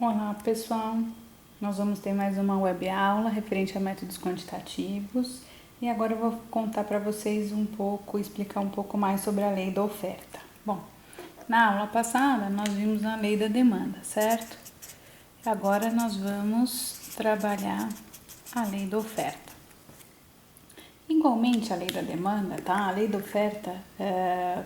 Olá pessoal, nós vamos ter mais uma web aula referente a métodos quantitativos e agora eu vou contar para vocês explicar um pouco mais sobre a lei da oferta. Bom, na aula passada nós vimos a lei da demanda, certo? Agora nós vamos trabalhar a lei da oferta. Igualmente a lei da demanda, tá? A lei da oferta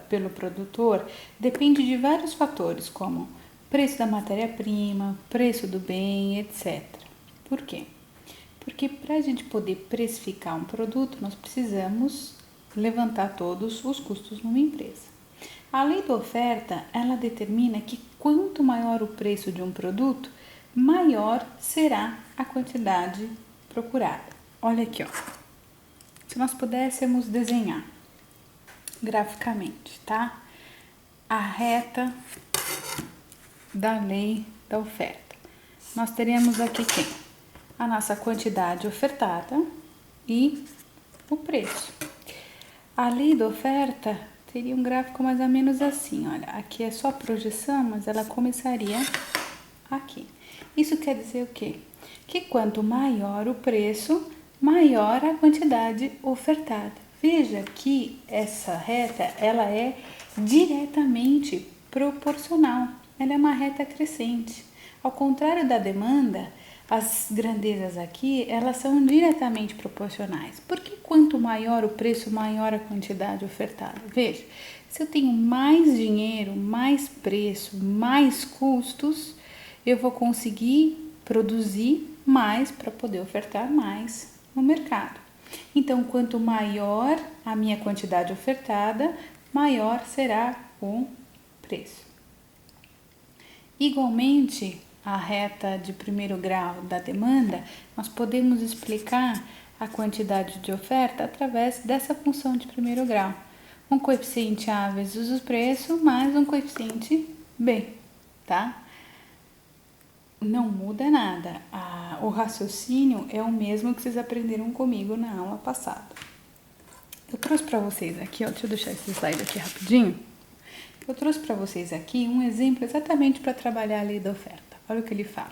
pelo produtor depende de vários fatores, como preço da matéria-prima, preço do bem, etc. Por quê? Porque para a gente poder precificar um produto, nós precisamos levantar todos os custos numa empresa. A lei da oferta, ela determina que quanto maior o preço de um produto, maior será a quantidade procurada. Olha aqui, ó. Se nós pudéssemos desenhar graficamente, tá? A reta da lei da oferta. Nós teremos aqui quem? A nossa quantidade ofertada e o preço. A lei da oferta teria um gráfico mais ou menos assim, olha. Aqui é só projeção, mas ela começaria aqui. Isso quer dizer o quê? Que quanto maior o preço, maior a quantidade ofertada. Veja que essa reta, ela é diretamente proporcional. Ela é uma reta crescente. Ao contrário da demanda, as grandezas aqui, elas são diretamente proporcionais. Porque quanto maior o preço, maior a quantidade ofertada. Veja, se eu tenho mais dinheiro, mais preço, mais custos, eu vou conseguir produzir mais para poder ofertar mais no mercado. Então, quanto maior a minha quantidade ofertada, maior será o preço. Igualmente, a reta de primeiro grau da demanda, nós podemos explicar a quantidade de oferta através dessa função de primeiro grau. Um coeficiente A vezes o preço mais um coeficiente B, tá? Não muda nada. O raciocínio é o mesmo que vocês aprenderam comigo na aula passada. Eu trouxe para vocês aqui, ó, deixa eu deixar esse slide aqui rapidinho. Eu trouxe para vocês aqui um exemplo exatamente para trabalhar a lei da oferta. Olha o que ele fala.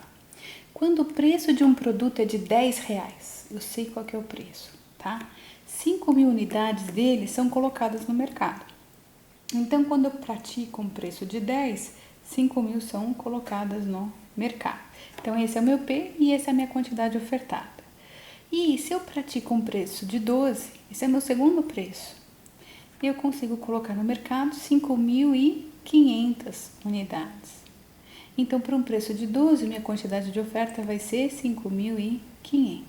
Quando o preço de um produto é de R$10, eu sei qual que é o preço, tá? 5.000 unidades dele são colocadas no mercado. Então, quando eu pratico um preço de 10, 5.000 são colocadas no mercado. Então, esse é o meu P e essa é a minha quantidade ofertada. E se eu pratico um preço de 12, esse é meu segundo preço. Eu consigo colocar no mercado 5.500 unidades. Então, para um preço de 12, minha quantidade de oferta vai ser 5.500.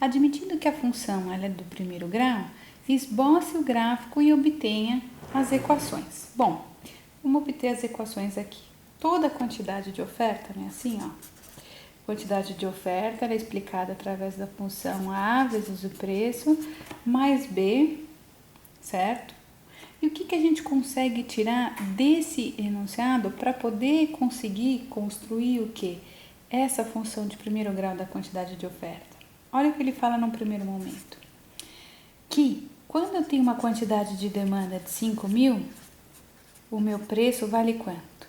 Admitindo que a função ela é do primeiro grau, esboce o gráfico e obtenha as equações. Bom, vamos obter as equações aqui. Toda a quantidade de oferta, né? Assim, ó. Quantidade de oferta é explicada através da função A vezes o preço, mais B, certo? E o que a gente consegue tirar desse enunciado para poder conseguir construir o quê? Essa função de primeiro grau da quantidade de oferta. Olha o que ele fala num primeiro momento. Que quando eu tenho uma quantidade de demanda de 5.000, o meu preço vale quanto?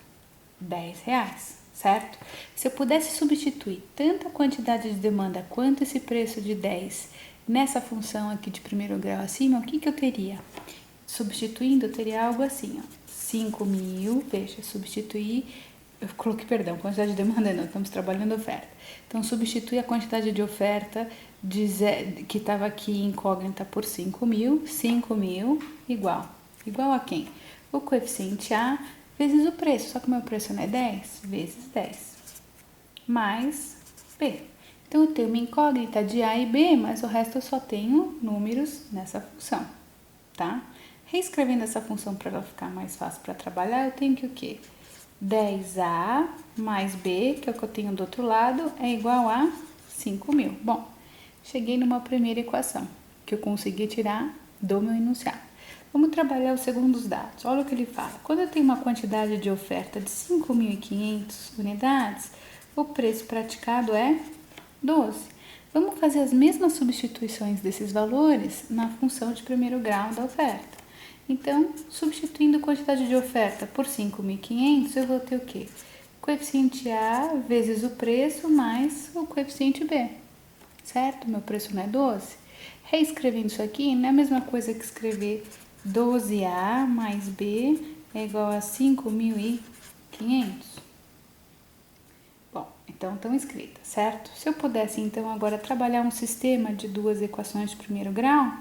R$10, certo? Se eu pudesse substituir tanto a quantidade de demanda quanto esse preço de 10 nessa função aqui de primeiro grau acima, o que eu teria? Substituindo, eu teria algo assim, ó. 5.000, veja, substituir, eu coloquei, perdão, quantidade de demanda não, estamos trabalhando oferta. Então, substituir a quantidade de oferta que estava aqui incógnita por 5.000, 5.000 igual a quem? O coeficiente A vezes o preço, só que o meu preço não é 10, vezes 10, mais B. Então, eu tenho uma incógnita de A e B, mas o resto eu só tenho números nessa função, tá? Reescrevendo essa função para ela ficar mais fácil para trabalhar, eu tenho que o quê? 10A mais B, que é o que eu tenho do outro lado, é igual a 5.000. Bom, cheguei numa primeira equação, que eu consegui tirar do meu enunciado. Vamos trabalhar os segundos dados. Olha o que ele fala. Quando eu tenho uma quantidade de oferta de 5.500 unidades, o preço praticado é 12. Vamos fazer as mesmas substituições desses valores na função de primeiro grau da oferta. Então, substituindo a quantidade de oferta por 5.500, eu vou ter o quê? coeficiente A vezes o preço mais o coeficiente B, certo? Meu preço não é 12. Reescrevendo isso aqui, não é a mesma coisa que escrever 12A mais B é igual a 5.500? Bom, então estão escritas, certo? Se eu pudesse, então, agora trabalhar um sistema de duas equações de primeiro grau,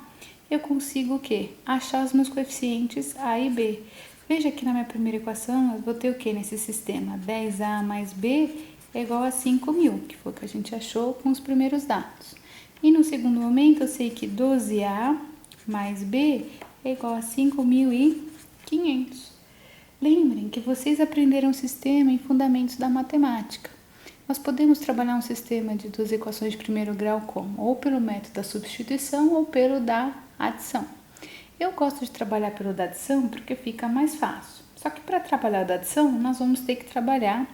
eu consigo o quê? Achar os meus coeficientes A e B. Veja que na minha primeira equação, eu vou ter o que nesse sistema? 10A mais B é igual a 5.000, que foi o que a gente achou com os primeiros dados. E no segundo momento, eu sei que 12A mais B é igual a 5.500. Lembrem que vocês aprenderam o sistema em Fundamentos da Matemática. Nós podemos trabalhar um sistema de duas equações de primeiro grau como ou pelo método da substituição ou pelo da adição. Eu gosto de trabalhar pelo da adição porque fica mais fácil. Só que para trabalhar da adição, nós vamos ter que trabalhar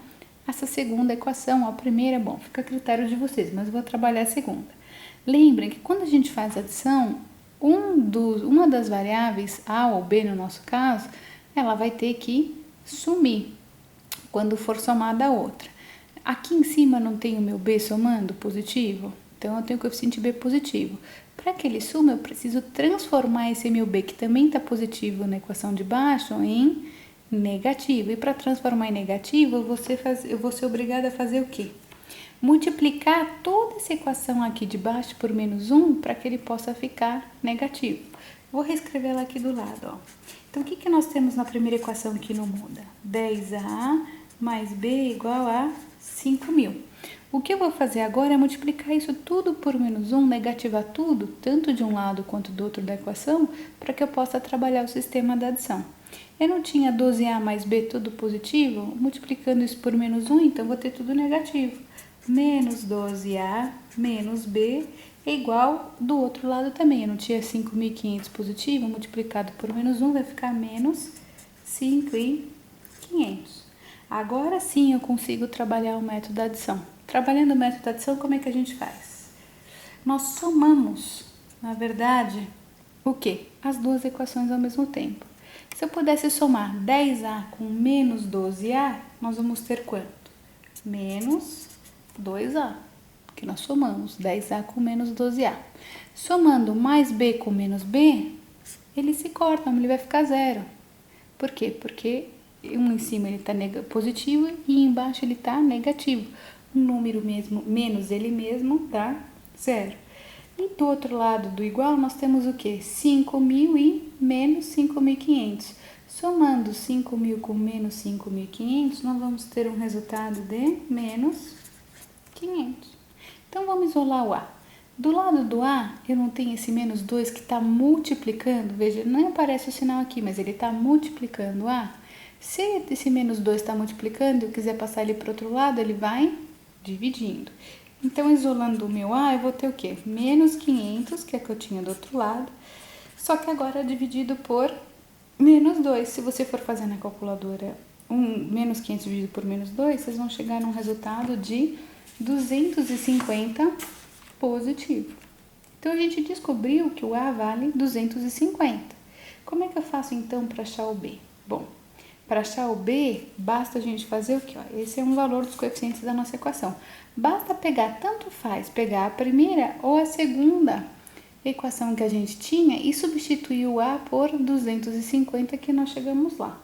essa segunda equação. A primeira, bom, fica a critério de vocês, mas eu vou trabalhar a segunda. Lembrem que quando a gente faz adição, uma das variáveis, A ou B no nosso caso, ela vai ter que sumir quando for somada a outra. Aqui em cima não tem o meu B somando positivo, então eu tenho o coeficiente B positivo. Para que ele suma, eu preciso transformar esse meu B, que também está positivo na equação de baixo, em negativo. E para transformar em negativo, eu vou ser obrigada a fazer o quê? Multiplicar toda essa equação aqui de baixo por menos 1 para que ele possa ficar negativo. Vou reescrever ela aqui do lado, ó. Então, o que nós temos na primeira equação que não muda? 10A mais B igual a 5.000. O que eu vou fazer agora é multiplicar isso tudo por menos 1, negativar tudo, tanto de um lado quanto do outro da equação, para que eu possa trabalhar o sistema da adição. Eu não tinha 12A mais B tudo positivo? Multiplicando isso por menos 1, então vou ter tudo negativo. Menos 12A menos B é igual do outro lado também. Eu não tinha 5.500 positivo, multiplicado por menos 1 vai ficar menos 5.500. Agora sim eu consigo trabalhar o método da adição. Trabalhando o método da adição, como é que a gente faz? Nós somamos, na verdade, o quê? As duas equações ao mesmo tempo. Se eu pudesse somar 10A com menos 12A, nós vamos ter quanto? Menos 2A, que nós somamos 10A com menos 12A. Somando mais B com menos B, ele se corta, ele vai ficar zero. Por quê? Porque um em cima ele está positivo e embaixo ele está negativo. O número mesmo, menos ele mesmo, dá zero. E do outro lado do igual, nós temos o quê? 5.000 e menos 5.500. Somando 5.000 com menos 5.500, nós vamos ter um resultado de menos 500. Então, vamos isolar o A. Do lado do A, eu não tenho esse menos 2 que está multiplicando. Veja, não aparece o sinal aqui, mas ele está multiplicando o A. Se esse menos 2 está multiplicando e eu quiser passar ele para o outro lado, ele vai dividindo. Então, isolando o meu A, eu vou ter o quê? Menos 500, que é o que eu tinha do outro lado, só que agora dividido por menos 2. Se você for fazer na calculadora menos 500 dividido por menos 2, vocês vão chegar num resultado de 250 positivo. Então, a gente descobriu que o A vale 250. Como é que eu faço, então, para achar o B? Bom, para achar o B, basta a gente fazer o quê? Esse é um valor dos coeficientes da nossa equação. Basta pegar, tanto faz, pegar a primeira ou a segunda equação que a gente tinha e substituir o A por 250 que nós chegamos lá.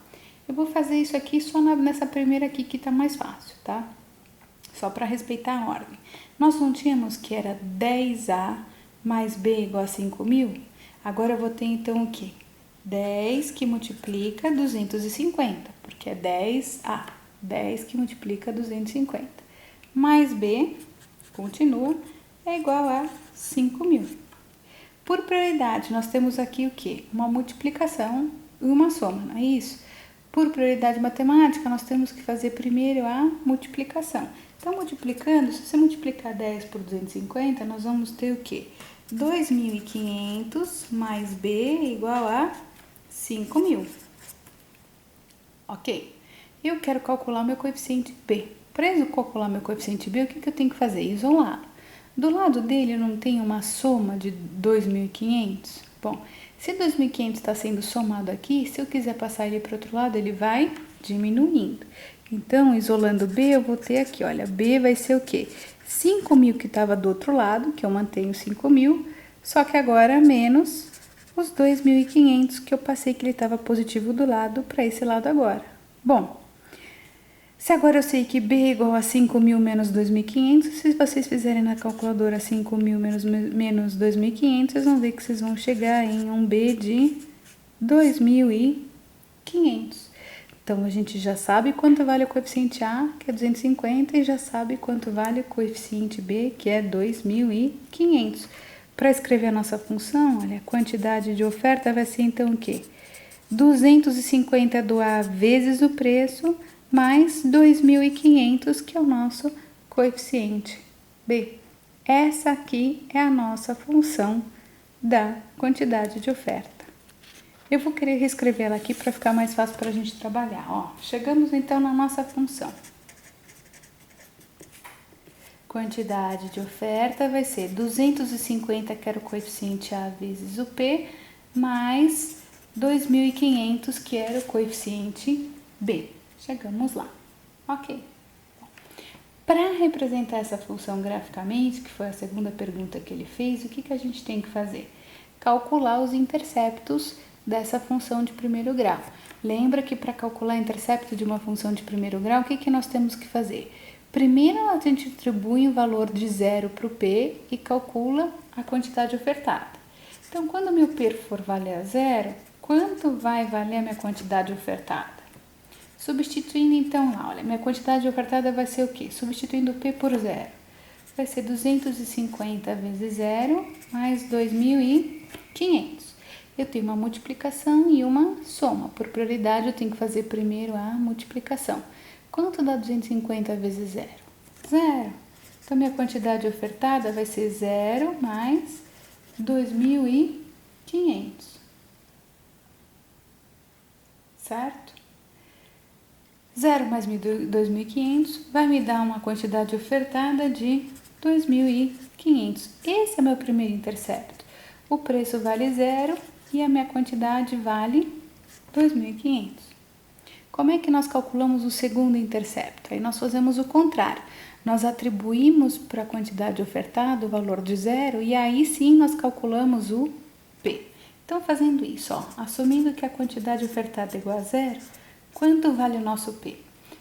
Eu vou fazer isso aqui só nessa primeira aqui que tá mais fácil, tá? Só para respeitar a ordem. Nós não tínhamos que era 10A mais B igual a 5.000? Agora eu vou ter então o quê? 10 que multiplica 250, porque é 10A. 10 que multiplica 250. Mais B, continua, é igual a 5.000. Por prioridade, nós temos aqui o quê? Uma multiplicação e uma soma, não é isso? Por prioridade matemática, nós temos que fazer primeiro a multiplicação. Então, multiplicando, se você multiplicar 10 por 250, nós vamos ter o quê? 2.500 mais B igual a 5.000. Ok? Eu quero calcular meu coeficiente B. Para eu calcular meu coeficiente B, o que eu tenho que fazer? Isolar. Do lado dele não tem uma soma de 2.500? Bom, se 2.500 está sendo somado aqui, se eu quiser passar ele para o outro lado, ele vai diminuindo. Então, isolando B, eu vou ter aqui, olha, B vai ser o quê? 5.000 que estava do outro lado, que eu mantenho 5.000, só que agora menos os 2.500 que eu passei que ele estava positivo do lado para esse lado agora. Bom, se agora eu sei que B é igual a 5.000 menos 2.500, se vocês fizerem na calculadora 5.000 menos 2.500, vocês vão ver que vocês vão chegar em um B de 2.500. Então, a gente já sabe quanto vale o coeficiente A, que é 250, e já sabe quanto vale o coeficiente B, que é 2.500. Para escrever a nossa função, olha, a quantidade de oferta vai ser então o quê? 250 do A vezes o preço, mais 2.500, que é o nosso coeficiente B. Essa aqui é a nossa função da quantidade de oferta. Eu vou querer reescrever ela aqui para ficar mais fácil para a gente trabalhar. Ó, chegamos então na nossa função. Quantidade de oferta vai ser 250, que era o coeficiente A vezes o P, mais 2.500, que era o coeficiente B. Chegamos lá. Ok. Para representar essa função graficamente, que foi a segunda pergunta que ele fez, o que a gente tem que fazer? Calcular os interceptos dessa função de primeiro grau. Lembra que para calcular o intercepto de uma função de primeiro grau, o que nós temos que fazer? Primeiro, a gente atribui o valor de zero para o P e calcula a quantidade ofertada. Então, quando o meu P for valer zero, quanto vai valer a minha quantidade ofertada? Substituindo então lá, olha, minha quantidade ofertada vai ser o quê? Substituindo o P por zero. Vai ser 250 vezes zero mais 2.500. Eu tenho uma multiplicação e uma soma. Por prioridade, eu tenho que fazer primeiro a multiplicação. Quanto dá 250 vezes zero? Zero. Então, minha quantidade ofertada vai ser zero mais 2.500. Certo? 0 mais 2.500 vai me dar uma quantidade ofertada de 2.500. Esse é meu primeiro intercepto. O preço vale zero e a minha quantidade vale 2.500. Como é que nós calculamos o segundo intercepto? Aí nós fazemos o contrário. Nós atribuímos para a quantidade ofertada o valor de zero e aí sim nós calculamos o P. Então, fazendo isso, ó, assumindo que a quantidade ofertada é igual a zero, quanto vale o nosso P?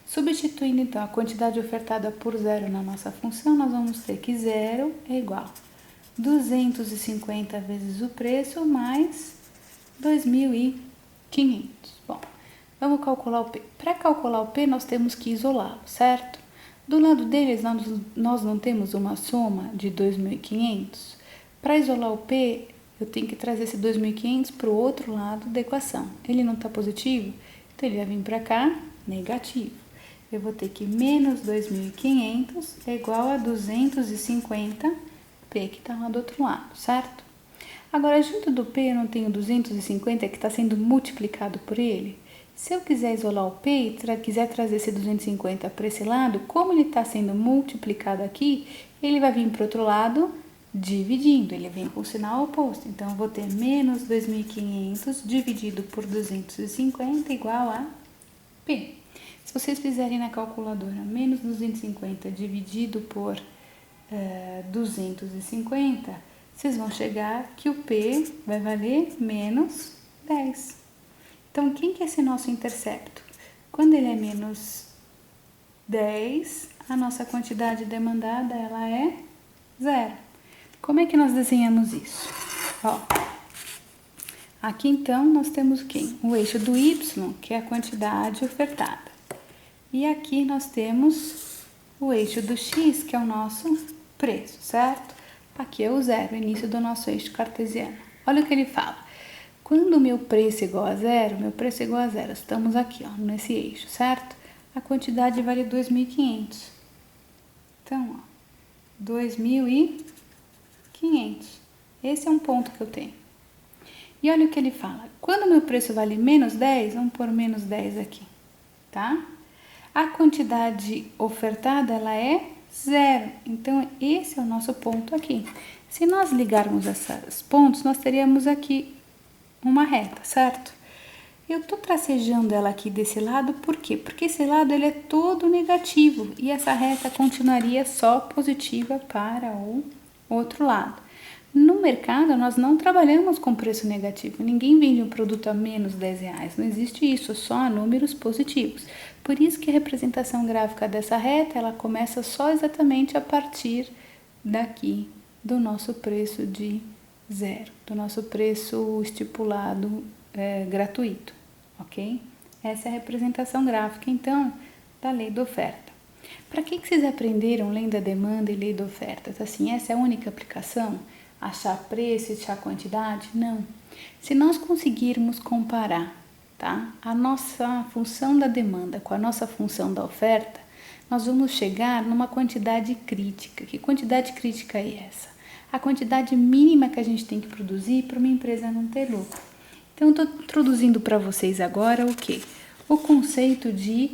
Substituindo então a quantidade ofertada por zero na nossa função, nós vamos ter que zero é igual a 250 vezes o preço mais 2.500. Bom, vamos calcular o P. Para calcular o P, nós temos que isolá-lo, certo? Do lado deles, nós não temos uma soma de 2.500. Para isolar o P, eu tenho que trazer esse 2.500 para o outro lado da equação. Ele não está positivo, então ele vai vir para cá, negativo. Eu vou ter que menos 2.500 é igual a 250 P, que está lá do outro lado, certo? Agora, junto do P, eu não tenho 250, que está sendo multiplicado por ele. Se eu quiser isolar o P e quiser trazer esse 250 para esse lado, como ele está sendo multiplicado aqui, ele vai vir para o outro lado dividindo. Ele vem com o sinal oposto. Então, eu vou ter menos 2.500 dividido por 250 igual a P. Se vocês fizerem na calculadora menos 250 dividido por 250, vocês vão chegar que o P vai valer menos 10. Então, quem que é esse nosso intercepto? Quando ele é menos 10, a nossa quantidade demandada ela é zero. Como é que nós desenhamos isso? Ó, aqui então nós temos quem? O eixo do Y, que é a quantidade ofertada. E aqui nós temos o eixo do X, que é o nosso preço, certo? Aqui é o zero, o início do nosso eixo cartesiano. Olha o que ele fala. Quando o meu preço é igual a zero, estamos aqui, ó, nesse eixo, certo? A quantidade vale 2.500. Então, ó, 2.500. Esse é um ponto que eu tenho. E olha o que ele fala. Quando o meu preço vale menos 10, vamos pôr menos 10 aqui, tá? A quantidade ofertada, ela é zero. Então, esse é o nosso ponto aqui. Se nós ligarmos esses pontos, nós teríamos aqui uma reta, certo? Eu estou tracejando ela aqui desse lado, por quê? Porque esse lado ele é todo negativo e essa reta continuaria só positiva para o outro lado. No mercado, nós não trabalhamos com preço negativo. Ninguém vende um produto a menos R$10. Não existe isso, só números positivos. Por isso que a representação gráfica dessa reta, ela começa só exatamente a partir daqui do nosso preço de zero, do nosso preço estipulado gratuito, ok? Essa é a representação gráfica, então, da lei da oferta. Para que vocês aprenderam lei da demanda e lei da oferta? Assim, essa é a única aplicação? Achar preço e achar quantidade? Não. Se nós conseguirmos comparar, tá, a nossa função da demanda com a nossa função da oferta, nós vamos chegar numa quantidade crítica. Que quantidade crítica é essa? A quantidade mínima que a gente tem que produzir para uma empresa não ter lucro. Então, eu estou introduzindo para vocês agora o quê? O conceito de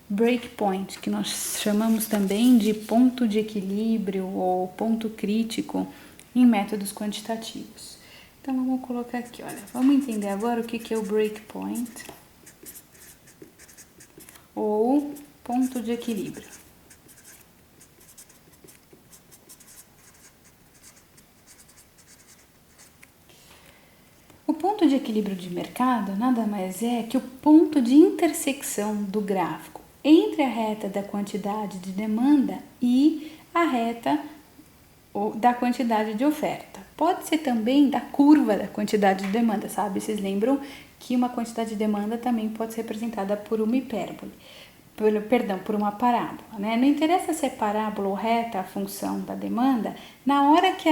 breakpoint, que nós chamamos também de ponto de equilíbrio ou ponto crítico em métodos quantitativos. Então, vamos colocar aqui, olha, vamos entender agora o que é o breakpoint ou ponto de equilíbrio. O ponto de equilíbrio de mercado nada mais é que o ponto de intersecção do gráfico entre a reta da quantidade de demanda e a reta da quantidade de oferta. Pode ser também da curva da quantidade de demanda, sabe? Vocês lembram que uma quantidade de demanda também pode ser representada por uma hipérbole, por uma parábola, né? Não interessa se é parábola ou reta a função da demanda, na hora que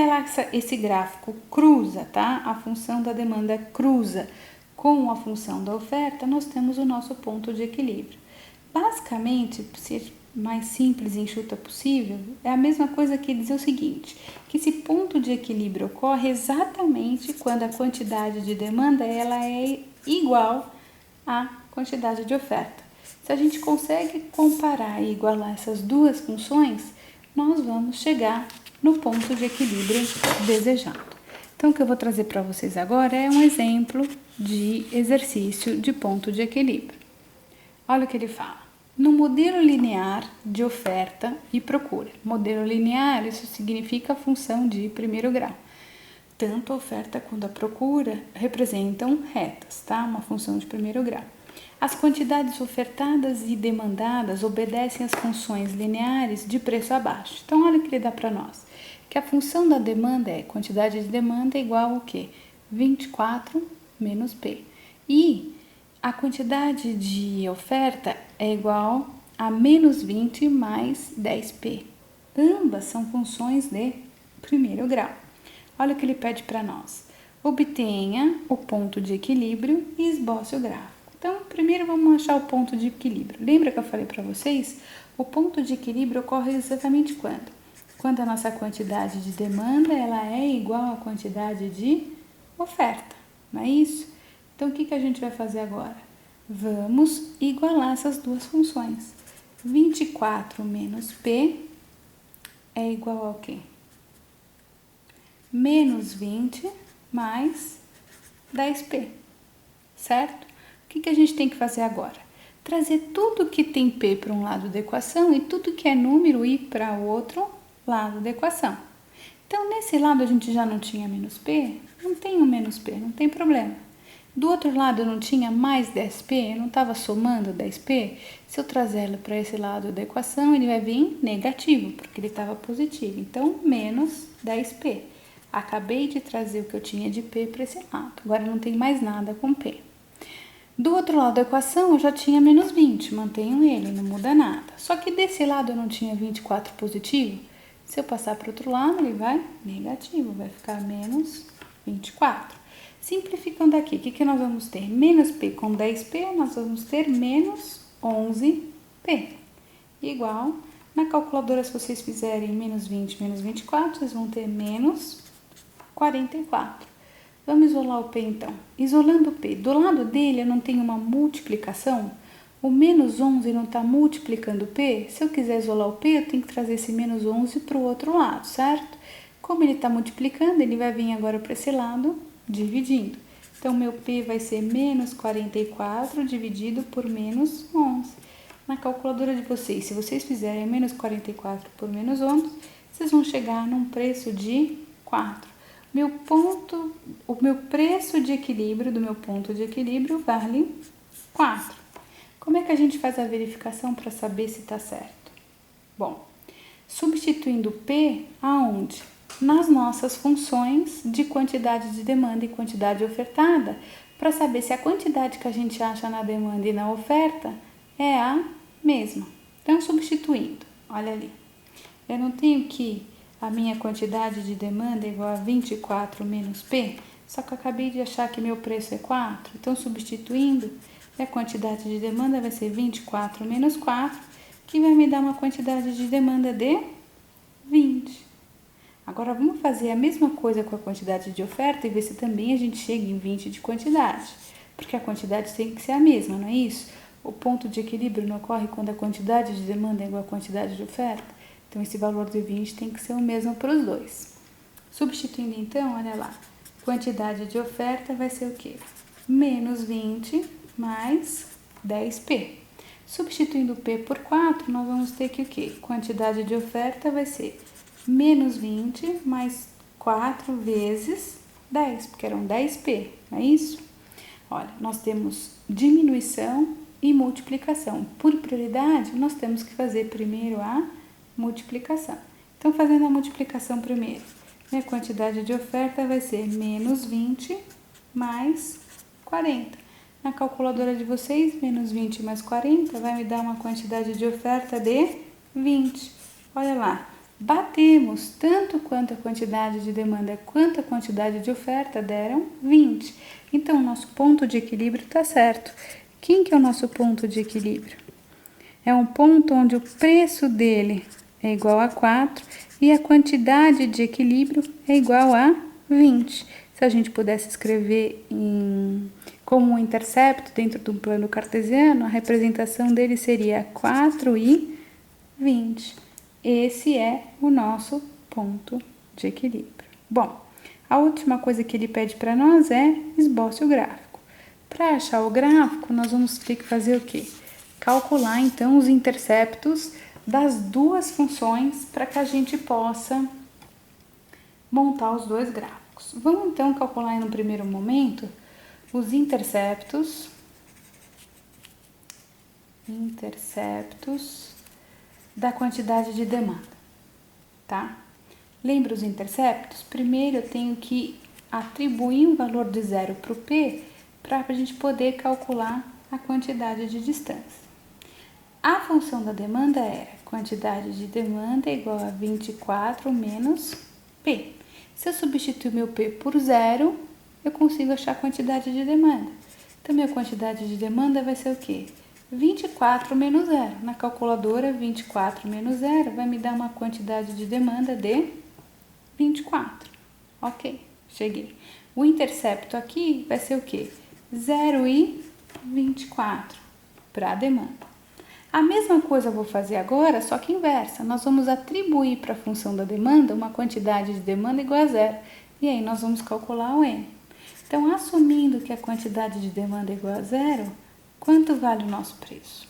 esse gráfico cruza, tá? A função da demanda cruza com a função da oferta, nós temos o nosso ponto de equilíbrio. Basicamente, ser mais simples e enxuta possível, é a mesma coisa que dizer o seguinte, que esse ponto de equilíbrio ocorre exatamente quando a quantidade de demanda ela é igual à quantidade de oferta. Se a gente consegue comparar e igualar essas duas funções, nós vamos chegar no ponto de equilíbrio desejado. Então, o que eu vou trazer para vocês agora é um exemplo de exercício de ponto de equilíbrio. Olha o que ele fala. No modelo linear de oferta e procura. Modelo linear, isso significa a função de primeiro grau. Tanto a oferta quanto a procura representam retas, tá? Uma função de primeiro grau. As quantidades ofertadas e demandadas obedecem às funções lineares de preço abaixo. Então, olha o que ele dá para nós. Que a função da demanda é quantidade de demanda igual ao quê? 24 menos P. E a quantidade de oferta é igual a menos 20 mais 10P. Ambas são funções de primeiro grau. Olha o que ele pede para nós. Obtenha o ponto de equilíbrio e esboce o gráfico. Então, primeiro vamos achar o ponto de equilíbrio. Lembra que eu falei para vocês? O ponto de equilíbrio ocorre exatamente quando? Quando a nossa quantidade de demanda ela é igual à quantidade de oferta, não é isso? Então, o que a gente vai fazer agora? Vamos igualar essas duas funções. 24 menos P é igual ao quê? Menos 20 mais 10P, certo? O que a gente tem que fazer agora? Trazer tudo que tem P para um lado da equação e tudo que é número ir para o outro lado da equação. Então, nesse lado a gente já não tinha menos P, não tem um menos P, não tem problema. Do outro lado eu não tinha mais 10P, eu não estava somando 10P. Se eu trazer ela para esse lado da equação, ele vai vir negativo, porque ele estava positivo. Então, menos 10P. Acabei de trazer o que eu tinha de P para esse lado. Agora não tem mais nada com P. Do outro lado da equação eu já tinha menos 20, mantenho ele, não muda nada. Só que desse lado eu não tinha 24 positivo. Se eu passar para o outro lado, ele vai negativo, vai ficar menos 24. Simplificando aqui, o que nós vamos ter? Menos P com 10P, nós vamos ter menos 11P. Igual, na calculadora, se vocês fizerem menos 20 menos 24, vocês vão ter menos 44. Vamos isolar o P então. Isolando o P, do lado dele eu não tenho uma multiplicação. O menos 11 não está multiplicando o P. Se eu quiser isolar o P, eu tenho que trazer esse menos 11 para o outro lado, certo? Como ele está multiplicando, ele vai vir agora para esse lado, dividindo. Então, meu P vai ser menos 44 dividido por menos 11. Na calculadora de vocês, se vocês fizerem menos 44 por menos 11, vocês vão chegar num preço de 4. O meu preço de equilíbrio do meu ponto de equilíbrio vale 4. Como é que a gente faz a verificação para saber se está certo? Bom, substituindo P aonde? Nas nossas funções de quantidade de demanda e quantidade ofertada, para saber se a quantidade que a gente acha na demanda e na oferta é a mesma. Então, substituindo, olha ali, eu não tenho que a minha quantidade de demanda é igual a 24 menos P, só que eu acabei de achar que meu preço é 4, então substituindo, a quantidade de demanda vai ser 24 menos 4, que vai me dar uma quantidade de demanda de 20. Agora, vamos fazer a mesma coisa com a quantidade de oferta e ver se também a gente chega em 20 de quantidade. Porque a quantidade tem que ser a mesma, não é isso? O ponto de equilíbrio não ocorre quando a quantidade de demanda é igual à quantidade de oferta. Então, esse valor de 20 tem que ser o mesmo para os dois. Substituindo, então, olha lá. Quantidade de oferta vai ser o quê? Menos 20 mais 10P. Substituindo P por 4, nós vamos ter que o quê? Quantidade de oferta vai ser menos 20 mais 4 vezes 10, porque eram 10P, não é isso? Olha, nós temos diminuição e multiplicação. Por prioridade, nós temos que fazer primeiro a multiplicação. Então, fazendo a multiplicação primeiro, minha quantidade de oferta vai ser menos 20 mais 40. Na calculadora de vocês, menos 20 mais 40 vai me dar uma quantidade de oferta de 20. Olha lá. Batemos tanto quanto a quantidade de demanda quanto a quantidade de oferta deram 20. Então, o nosso ponto de equilíbrio está certo. Quem que é o nosso ponto de equilíbrio? É um ponto onde o preço dele é igual a 4 e a quantidade de equilíbrio é igual a 20. Se a gente pudesse escrever como um intercepto dentro do plano cartesiano, a representação dele seria 4 e 20. Esse é o nosso ponto de equilíbrio. Bom, a última coisa que ele pede para nós é esboce o gráfico. Para achar o gráfico, nós vamos ter que fazer o quê? Calcular, então, os interceptos das duas funções para que a gente possa montar os dois gráficos. Vamos, então, calcular no primeiro momento os interceptos da quantidade de demanda, tá? Lembra os interceptos? Primeiro eu tenho que atribuir um valor de 0 para o P para a gente poder calcular a quantidade de distância. A função da demanda era quantidade de demanda igual a 24 menos P. Se eu substituir meu P por 0, eu consigo achar a quantidade de demanda. Então, minha quantidade de demanda vai ser o quê? 24 menos 0. Na calculadora, 24 menos 0 vai me dar uma quantidade de demanda de 24. Ok, cheguei. O intercepto aqui vai ser o quê? 0 e 24 para a demanda. A mesma coisa eu vou fazer agora, só que inversa. Nós vamos atribuir para a função da demanda uma quantidade de demanda igual a 0. E aí, nós vamos calcular o N. Então, assumindo que a quantidade de demanda é igual a 0, quanto vale o nosso preço?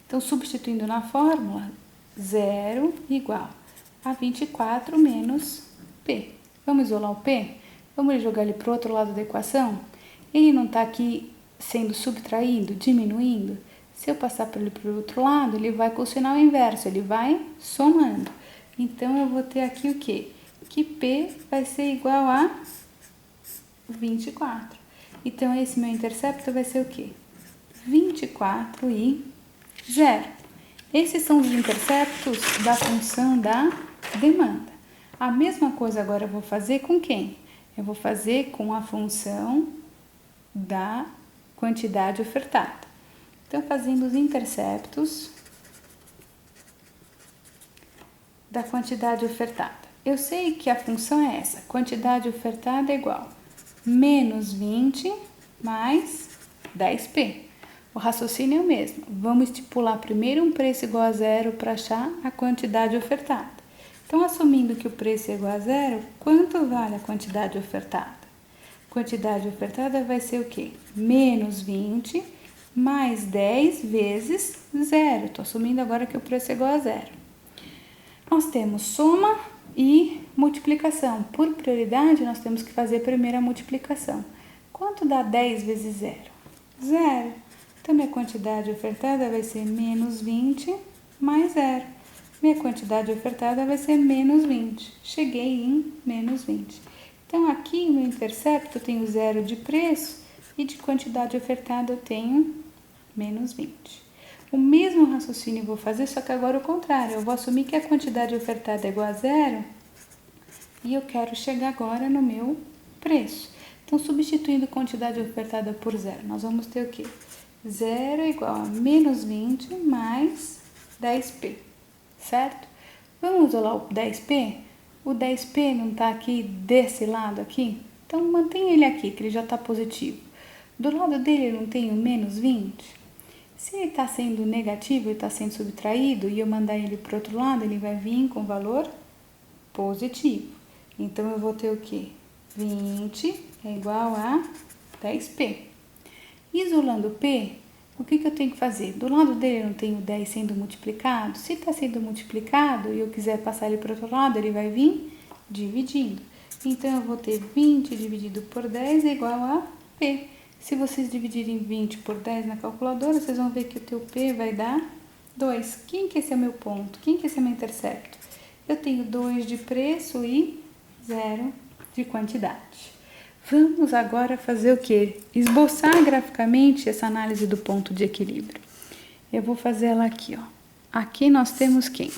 Então, substituindo na fórmula, 0 igual a 24 menos P. Vamos isolar o P? Vamos jogar ele para o outro lado da equação? Ele não está aqui sendo subtraído, diminuindo? Se eu passar para ele para o outro lado, ele vai com o sinal inverso, ele vai somando. Então, eu vou ter aqui o quê? Que P vai ser igual a 24. Então, esse meu intercepto vai ser o quê? 24 e 0. Esses são os interceptos da função da demanda. A mesma coisa agora eu vou fazer com quem? Eu vou fazer com a função da quantidade ofertada. Então, fazendo os interceptos da quantidade ofertada. Eu sei que a função é essa, quantidade ofertada é igual a menos 20 mais 10P. O raciocínio é o mesmo. Vamos estipular primeiro um preço igual a 0 para achar a quantidade ofertada. Então, assumindo que o preço é igual a 0, quanto vale a quantidade ofertada? A quantidade ofertada vai ser o quê? Menos 20 mais 10 vezes 0. Estou assumindo agora que o preço é igual a 0. Nós temos soma e multiplicação. Por prioridade, nós temos que fazer primeiro a multiplicação. Quanto dá 10 vezes 0? 0. Então, minha quantidade ofertada vai ser menos 20 mais 0. Minha quantidade ofertada vai ser menos 20. Cheguei em menos 20. Então, aqui no intercepto eu tenho 0 de preço e de quantidade ofertada eu tenho menos 20. O mesmo raciocínio eu vou fazer, só que agora o contrário. Eu vou assumir que a quantidade ofertada é igual a 0 e eu quero chegar agora no meu preço. Então, substituindo quantidade ofertada por 0, nós vamos ter o quê? 0 é igual a menos 20 mais 10p, certo? Vamos usar o 10p? O 10p não está aqui desse lado aqui? Então, mantém ele aqui, que ele já está positivo. Do lado dele não tem o menos 20? Se ele está sendo negativo, ele está sendo subtraído, e eu mandar ele para o outro lado, ele vai vir com valor positivo. Então, eu vou ter o quê? 20 é igual a 10p. Isolando p, o que eu tenho que fazer? Do lado dele eu não tenho 10 sendo multiplicado. Se está sendo multiplicado e eu quiser passar ele para o outro lado, ele vai vir dividindo. Então, eu vou ter 20 dividido por 10 é igual a p. Se vocês dividirem 20 por 10 na calculadora, vocês vão ver que o teu p vai dar 2. Quem que esse é o meu ponto? Quem que esse é o meu intercepto? Eu tenho 2 de preço e 0 de quantidade. Vamos agora fazer o quê? Esboçar graficamente essa análise do ponto de equilíbrio. Eu vou fazer ela aqui, ó. Aqui nós temos quem?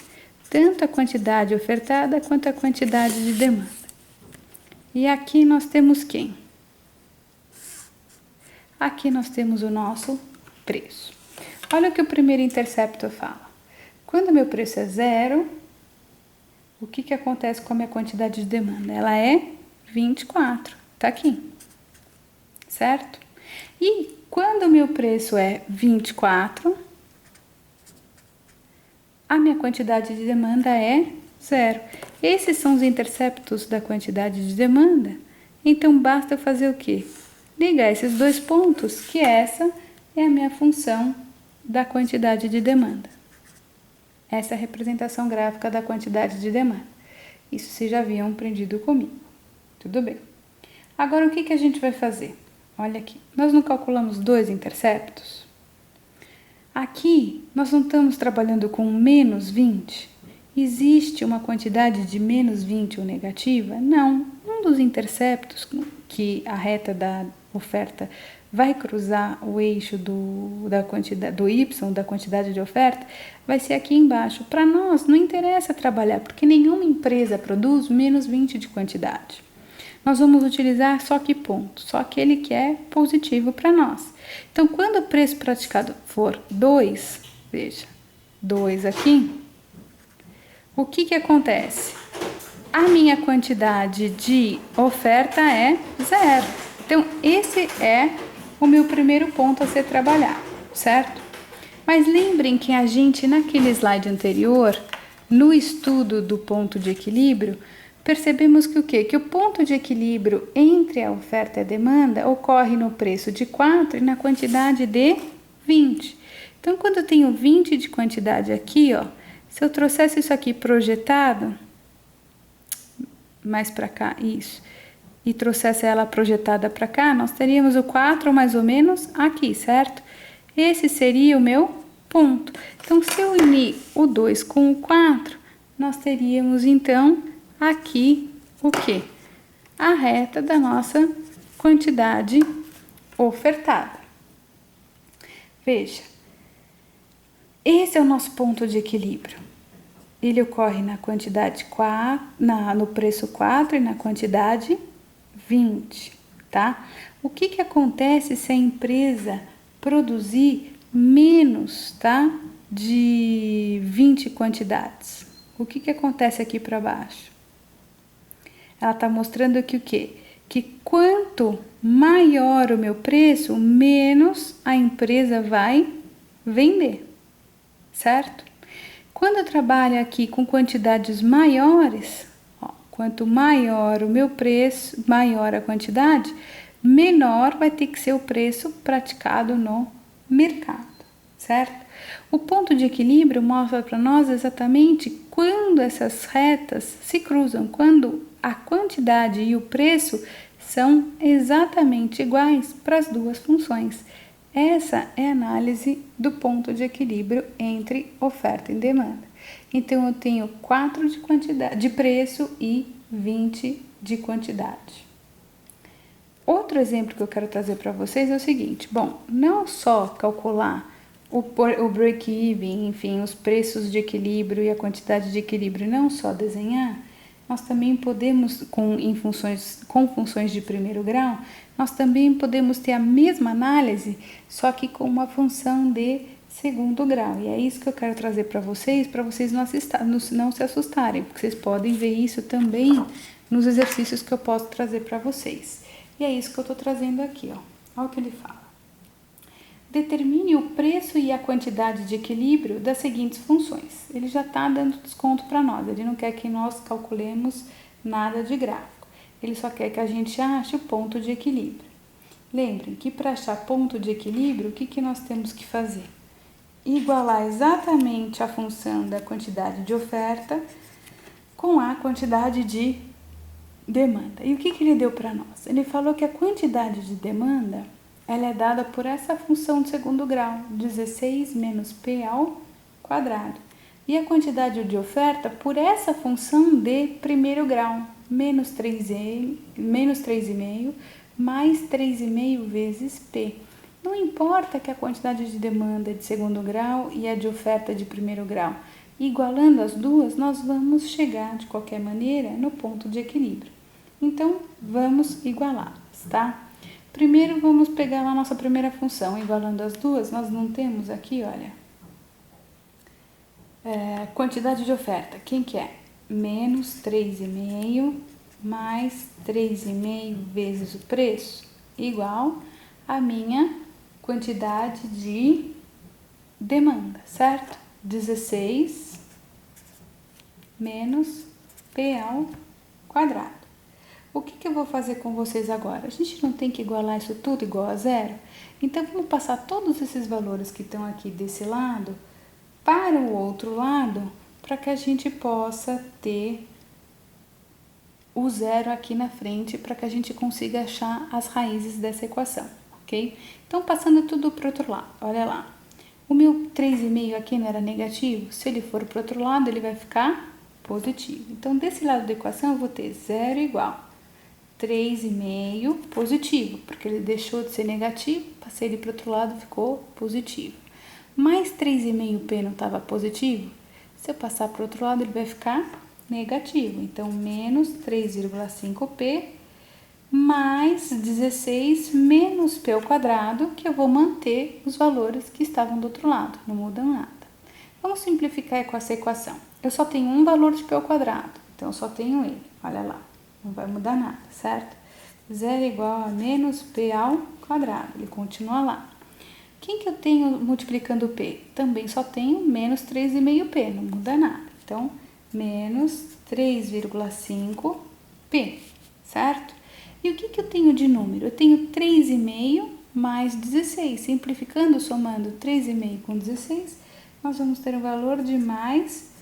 Tanto a quantidade ofertada quanto a quantidade de demanda. E aqui nós temos quem? Aqui nós temos o nosso preço. Olha o que o primeiro intercepto fala. Quando meu preço é 0, o que acontece com a minha quantidade de demanda? Ela é 24, tá aqui, certo? E quando o meu preço é 24, a minha quantidade de demanda é 0. Esses são os interceptos da quantidade de demanda. Então, basta eu fazer o quê? Ligar esses dois pontos, que essa é a minha função da quantidade de demanda. Essa é a representação gráfica da quantidade de demanda. Isso vocês já haviam aprendido comigo. Tudo bem. Agora, o que a gente vai fazer? Olha aqui, nós não calculamos dois interceptos? Aqui, nós não estamos trabalhando com menos 20? Existe uma quantidade de menos 20 ou negativa? Não. Um dos interceptos que a reta da oferta vai cruzar o eixo do y, da quantidade de oferta, vai ser aqui embaixo. Para nós, não interessa trabalhar, porque nenhuma empresa produz menos 20 de quantidade. Nós vamos utilizar só que ponto? Só aquele que é positivo para nós. Então, quando o preço praticado for 2, veja, 2 aqui, o que acontece? A minha quantidade de oferta é 0. Então, esse é o meu primeiro ponto a ser trabalhado, certo? Mas lembrem que a gente, naquele slide anterior, no estudo do ponto de equilíbrio, percebemos que o quê? Que o ponto de equilíbrio entre a oferta e a demanda ocorre no preço de 4 e na quantidade de 20. Então, quando eu tenho 20 de quantidade aqui, ó, se eu trouxesse isso aqui projetado, mais para cá, isso, e trouxesse ela projetada para cá, nós teríamos o 4 mais ou menos aqui, certo? Esse seria o meu ponto. Então, se eu unir o 2 com o 4, nós teríamos, então, aqui o quê? A reta da nossa quantidade ofertada. Veja, esse é o nosso ponto de equilíbrio. Ele ocorre na quantidade 4, no preço 4 e na quantidade 20, tá? O que acontece se a empresa produzir menos, tá? De 20 quantidades? O que acontece aqui para baixo? Ela está mostrando que o quê? Que quanto maior o meu preço, menos a empresa vai vender, certo? Quando eu trabalho aqui com quantidades maiores, ó, quanto maior o meu preço, maior a quantidade, menor vai ter que ser o preço praticado no mercado, certo? O ponto de equilíbrio mostra para nós exatamente quando essas retas se cruzam, quando a quantidade e o preço são exatamente iguais para as duas funções. Essa é a análise do ponto de equilíbrio entre oferta e demanda. Então, eu tenho 4 de quantidade, de preço e 20 de quantidade. Outro exemplo que eu quero trazer para vocês é o seguinte: bom, não só calcular o break-even, enfim, os preços de equilíbrio e a quantidade de equilíbrio, não só desenhar, nós também podemos, com funções de primeiro grau, nós também podemos ter a mesma análise, só que com uma função de segundo grau. E é isso que eu quero trazer para vocês não se assustarem, porque vocês podem ver isso também nos exercícios que eu posso trazer para vocês. E é isso que eu estou trazendo aqui, ó. Olha o que ele fala. Determine o preço e a quantidade de equilíbrio das seguintes funções. Ele já está dando desconto para nós, ele não quer que nós calculemos nada de gráfico. Ele só quer que a gente ache o ponto de equilíbrio. Lembrem que para achar ponto de equilíbrio, o que nós temos que fazer? Igualar exatamente a função da quantidade de oferta com a quantidade de demanda. E o que ele deu para nós? Ele falou que a quantidade de demanda ela é dada por essa função de segundo grau, 16 menos P ao quadrado. E a quantidade de oferta por essa função de primeiro grau, menos 3,5 mais 3,5 vezes P. Não importa que a quantidade de demanda é de segundo grau e a de oferta é de primeiro grau. Igualando as duas, nós vamos chegar, de qualquer maneira, no ponto de equilíbrio. Então, vamos igualá-las, tá? Primeiro, vamos pegar lá a nossa primeira função. Igualando as duas, nós não temos aqui, olha, quantidade de oferta. Quem que é? Menos 3,5 mais 3,5 vezes o preço, igual a minha quantidade de demanda, certo? 16 menos P ao quadrado. O que eu vou fazer com vocês agora? A gente não tem que igualar isso tudo igual a zero? Então, vamos passar todos esses valores que estão aqui desse lado para o outro lado, para que a gente possa ter o zero aqui na frente, para que a gente consiga achar as raízes dessa equação, ok? Então, passando tudo para o outro lado, olha lá. O meu 3,5 aqui não era negativo? Se ele for para o outro lado, ele vai ficar positivo. Então, desse lado da equação, eu vou ter zero igual 3,5 positivo, porque ele deixou de ser negativo, passei ele para o outro lado, ficou positivo. Mais 3,5P não estava positivo? Se eu passar para o outro lado, ele vai ficar negativo. Então, menos 3,5P mais 16 menos P ao quadrado, que eu vou manter os valores que estavam do outro lado, não mudam nada. Vamos simplificar com essa equação. Eu só tenho um valor de P ao quadrado, então eu só tenho ele, olha lá. Não vai mudar nada, certo? Zero igual a menos P ao quadrado, ele continua lá. Quem que eu tenho multiplicando P? Também só tenho menos 3,5P, não muda nada. Então, menos 3,5P, certo? E o que eu tenho de número? Eu tenho 3,5 mais 16. Simplificando, somando 3,5 com 16, nós vamos ter um valor de mais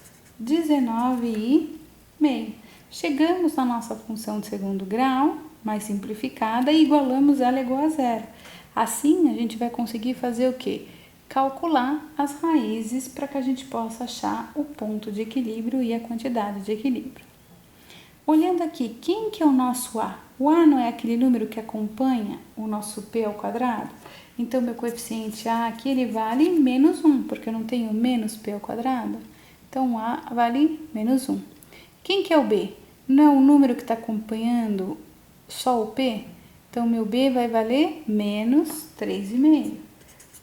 19,5. Chegamos na nossa função de segundo grau, mais simplificada, e igualamos ela igual a zero. Assim, a gente vai conseguir fazer o quê? Calcular as raízes para que a gente possa achar o ponto de equilíbrio e a quantidade de equilíbrio. Olhando aqui, quem que é o nosso A? O A não é aquele número que acompanha o nosso P ao quadrado? Então, meu coeficiente A aqui, ele vale menos 1, porque eu não tenho menos P ao quadrado. Então, o A vale menos 1. Quem que é o B? Não é o número que está acompanhando só o P? Então, meu B vai valer menos 3,5.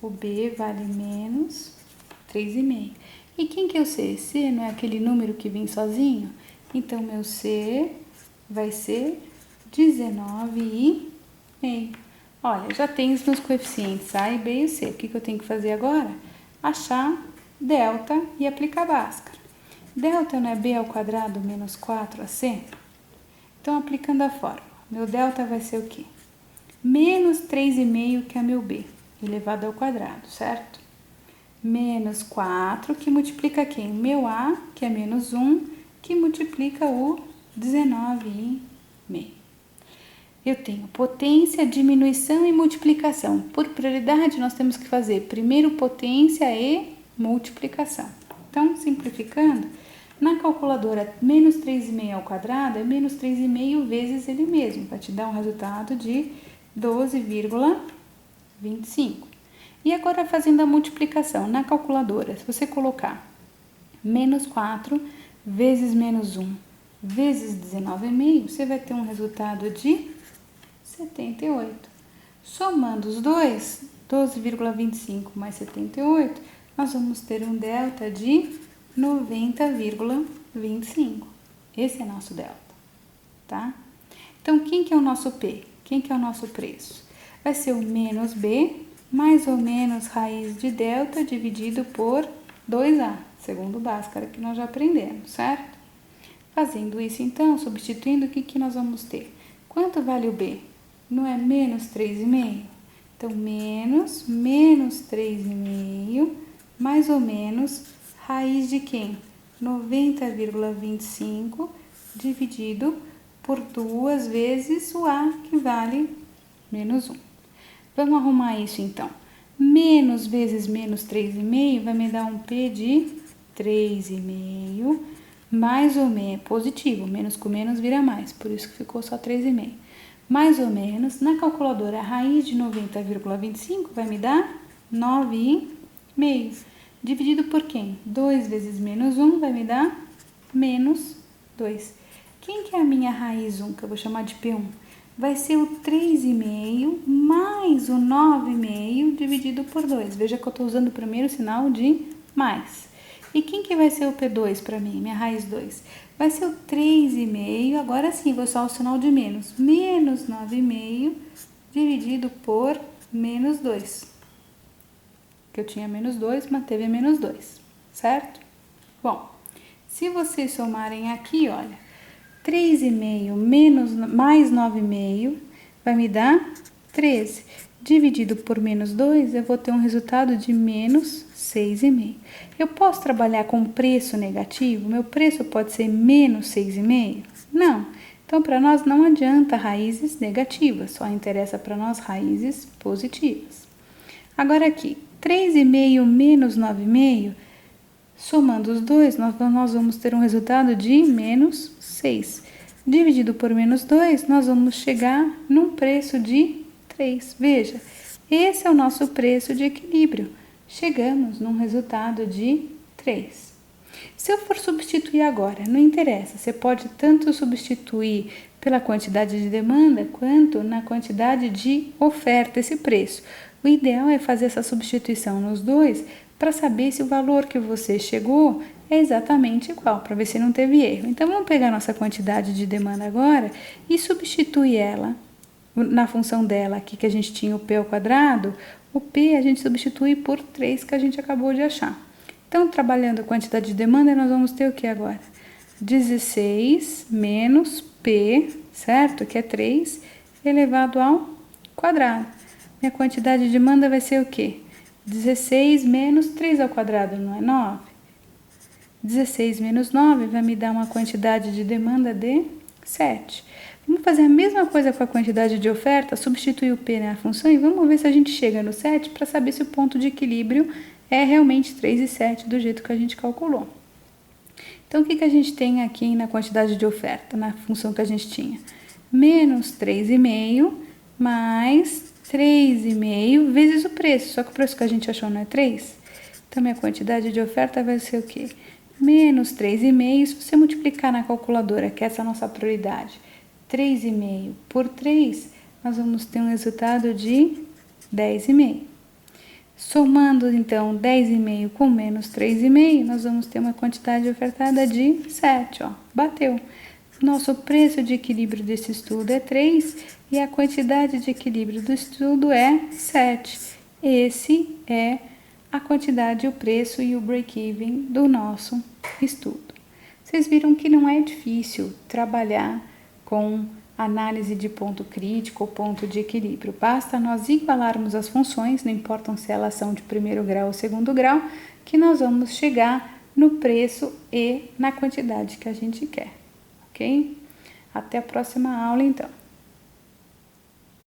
O B vale menos 3,5. E quem que é o C? C não é aquele número que vem sozinho? Então, meu C vai ser 19,5. Olha, já tenho os meus coeficientes A e B e C. O que eu tenho que fazer agora? Achar delta e aplicar Bhaskara. Delta não é B ao quadrado menos 4AC? Então, aplicando a fórmula, meu delta vai ser o quê? menos 3,5, que é meu B, elevado ao quadrado, certo? Menos 4, que multiplica quem? Meu A, que é menos 1, que multiplica o 19,5. Eu tenho potência, diminuição e multiplicação. Por prioridade, nós temos que fazer primeiro potência e multiplicação. Então, simplificando, na calculadora, menos 3,5 ao quadrado é menos 3,5 vezes ele mesmo, vai te dar um resultado de 12,25. E agora, fazendo a multiplicação, na calculadora, se você colocar menos 4 vezes menos 1 vezes 19,5, você vai ter um resultado de 78. Somando os dois, 12,25 mais 78, nós vamos ter um delta de 90,25. Esse é nosso delta, tá? Então, quem que é o nosso P? Quem que é o nosso preço? Vai ser o menos B, mais ou menos raiz de delta dividido por 2A, segundo Bhaskara, que nós já aprendemos, certo? Fazendo isso, então, substituindo, o que nós vamos ter? Quanto vale o B? Não é menos 3,5? Então, menos 3,5, mais ou menos, raiz de quem? 90,25 dividido por 2 vezes o A, que vale menos 1. Vamos arrumar isso, então. Menos vezes menos 3,5 vai me dar um P de 3,5, mais ou menos, positivo, menos com menos vira mais, por isso que ficou só 3,5. Mais ou menos, na calculadora, a raiz de 90,25 vai me dar 9,5. Dividido por quem? 2 vezes menos 1 vai me dar menos 2. Quem que é a minha raiz 1, que eu vou chamar de P1? Vai ser o 3,5 mais o 9,5 dividido por 2. Veja que eu estou usando o primeiro sinal de mais. E quem que vai ser o P2 para mim, minha raiz 2? Vai ser o 3,5, agora sim, vou usar o sinal de menos. Menos 9,5 dividido por menos 2. Que eu tinha menos 2, manteve menos 2, certo? Bom, se vocês somarem aqui, olha, 3,5 mais 9,5 vai me dar 13. Dividido por menos 2, eu vou ter um resultado de menos 6,5. Eu posso trabalhar com preço negativo? Meu preço pode ser menos 6,5? Não. Então, para nós não adianta raízes negativas, só interessa para nós raízes positivas. Agora aqui, 3,5 menos 9,5, somando os dois, nós vamos ter um resultado de menos 6. Dividido por menos 2, nós vamos chegar num preço de 3. Veja, esse é o nosso preço de equilíbrio. Chegamos num resultado de 3. Se eu for substituir agora, não interessa, você pode tanto substituir pela quantidade de demanda quanto na quantidade de oferta, esse preço. O ideal é fazer essa substituição nos dois para saber se o valor que você chegou é exatamente igual, para ver se não teve erro. Então, vamos pegar nossa quantidade de demanda agora e substituir ela na função dela aqui, que a gente tinha o P ao quadrado. O P a gente substitui por 3, que a gente acabou de achar. Então, trabalhando a quantidade de demanda, nós vamos ter o que agora? 16 menos P, certo? Que é 3, elevado ao quadrado. Minha quantidade de demanda vai ser o quê? 16 menos 3 ao quadrado, não é 9? 16 menos 9 vai me dar uma quantidade de demanda de 7. Vamos fazer a mesma coisa com a quantidade de oferta, substituir o P na função e vamos ver se a gente chega no 7 para saber se o ponto de equilíbrio é realmente 3 e 7 do jeito que a gente calculou. Então, o que a gente tem aqui na quantidade de oferta, na função que a gente tinha? Menos 3,5 mais 3,5 vezes o preço, só que o preço que a gente achou não é 3. Então, minha quantidade de oferta vai ser o quê? Menos 3,5, se você multiplicar na calculadora, que é essa a nossa prioridade, 3,5 por 3, nós vamos ter um resultado de 10,5. Somando, então, 10,5 com menos 3,5, nós vamos ter uma quantidade ofertada de 7, ó, bateu. Nosso preço de equilíbrio desse estudo é 3 e a quantidade de equilíbrio do estudo é 7. Esse é a quantidade, o preço e o break-even do nosso estudo. Vocês viram que não é difícil trabalhar com análise de ponto crítico ou ponto de equilíbrio. Basta nós igualarmos as funções, não importam se elas são de primeiro grau ou segundo grau, que nós vamos chegar no preço e na quantidade que a gente quer, ok? Até a próxima aula, então.